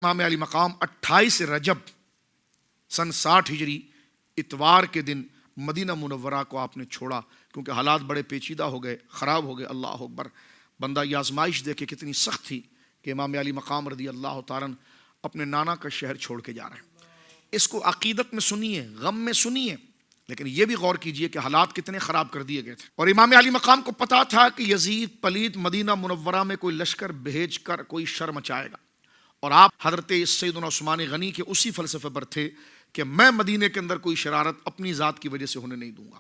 امام علی مقام 28 رجب سن 60 ہجری اتوار کے دن مدینہ منورہ کو آپ نے چھوڑا، کیونکہ حالات بڑے پیچیدہ ہو گئے، خراب ہو گئے۔ اللہ اکبر! بندہ یہ آزمائش دیکھے کتنی سخت تھی کہ امام علی مقام رضی اللہ تعالیٰ اپنے نانا کا شہر چھوڑ کے جا رہے ہیں۔ اس کو عقیدت میں سنیے، غم میں سنیے، لیکن یہ بھی غور کیجئے کہ حالات کتنے خراب کر دیے گئے تھے۔ اور امام علی مقام کو پتا تھا کہ یزید پلیت مدینہ منورہ میں کوئی لشکر بھیج کر کوئی شر مچائے گا، اور آپ حضرت سیدنا عثمان غنی کے اسی فلسفے پر تھے کہ میں مدینہ کے اندر کوئی شرارت اپنی ذات کی وجہ سے ہونے نہیں دوں گا،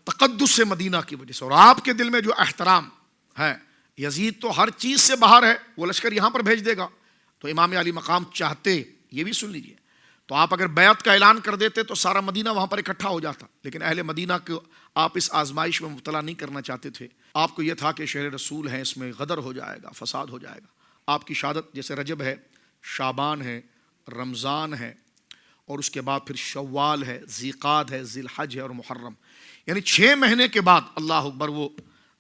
تقدس مدینہ کی وجہ سے۔ اور آپ کے دل میں جو احترام ہے، یزید تو ہر چیز سے باہر ہے، وہ لشکر یہاں پر بھیج دے گا، تو امام علی مقام چاہتے، یہ بھی سن لیجئے، تو آپ اگر بیعت کا اعلان کر دیتے تو سارا مدینہ وہاں پر اکٹھا ہو جاتا، لیکن اہل مدینہ کو آپ اس آزمائش میں مبتلا نہیں کرنا چاہتے تھے۔ آپ کو یہ تھا کہ شہر رسول ہیں، اس میں غدر ہو جائے گا، فساد ہو جائے گا۔ آپ کی شہادت جیسے رجب ہے، شعبان ہے، رمضان ہے، اور اس کے بعد پھر شوال ہے، ذیقعد ہے، ذی الحج ہے اور محرم، یعنی 6 مہینے کے بعد اللہ اکبر وہ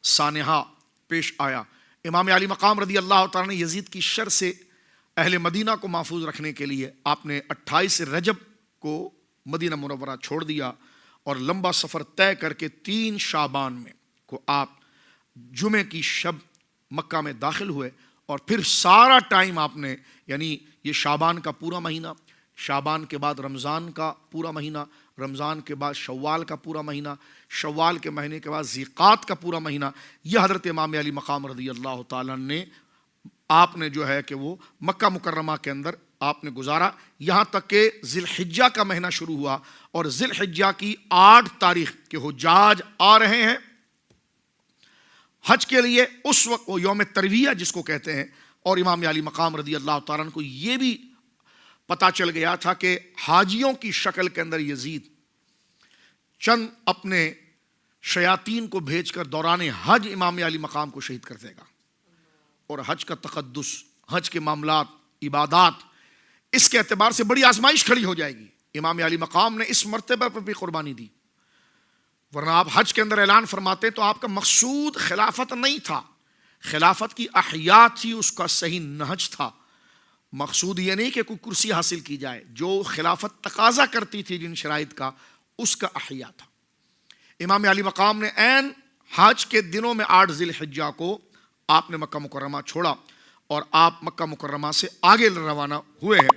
سانحہ پیش آیا۔ امام علی مقام رضی اللہ تعالیٰ نے یزید کی شر سے اہل مدینہ کو محفوظ رکھنے کے لیے آپ نے 28 رجب کو مدینہ منورہ چھوڑ دیا، اور لمبا سفر طے کر کے 3 شعبان میں کو آپ جمعے کی شب مکہ میں داخل ہوئے، اور پھر سارا ٹائم آپ نے، یعنی یہ شعبان کا پورا مہینہ، شعبان کے بعد رمضان کا پورا مہینہ، رمضان کے بعد شوال کا پورا مہینہ، شوال کے مہینے کے بعد ذیقعد کا پورا مہینہ، یہ حضرت امام علی مقام رضی اللہ تعالیٰ نے آپ نے جو ہے کہ وہ مکہ مکرمہ کے اندر آپ نے گزارا، یہاں تک کہ ذی الحجہ کا مہینہ شروع ہوا، اور ذی الحجہ کی 8 تاریخ کے حجاج آ رہے ہیں حج کے لیے، اس وقت وہ یوم ترویہ جس کو کہتے ہیں، اور امام علی مقام رضی اللہ تعالیٰ کو یہ بھی پتا چل گیا تھا کہ حاجیوں کی شکل کے اندر یزید چند اپنے شیاطین کو بھیج کر دوران حج امام علی مقام کو شہید کر دے گا، اور حج کا تقدس، حج کے معاملات، عبادات، اس کے اعتبار سے بڑی آزمائش کھڑی ہو جائے گی۔ امام علی مقام نے اس مرتبہ پر بھی قربانی دی، ورنہ آپ حج کے اندر اعلان فرماتے تو آپ کا مقصود خلافت نہیں تھا، خلافت کی احیاء تھی، اس کا صحیح نہج تھا۔ مقصود یہ نہیں کہ کوئی کرسی حاصل کی جائے، جو خلافت تقاضا کرتی تھی جن شرائط کا، اس کا احیاء تھا۔ امام علی مقام نے عین حج کے دنوں میں 8 ذی الحجہ کو آپ نے مکہ مکرمہ چھوڑا، اور آپ مکہ مکرمہ سے آگے روانہ ہوئے ہیں۔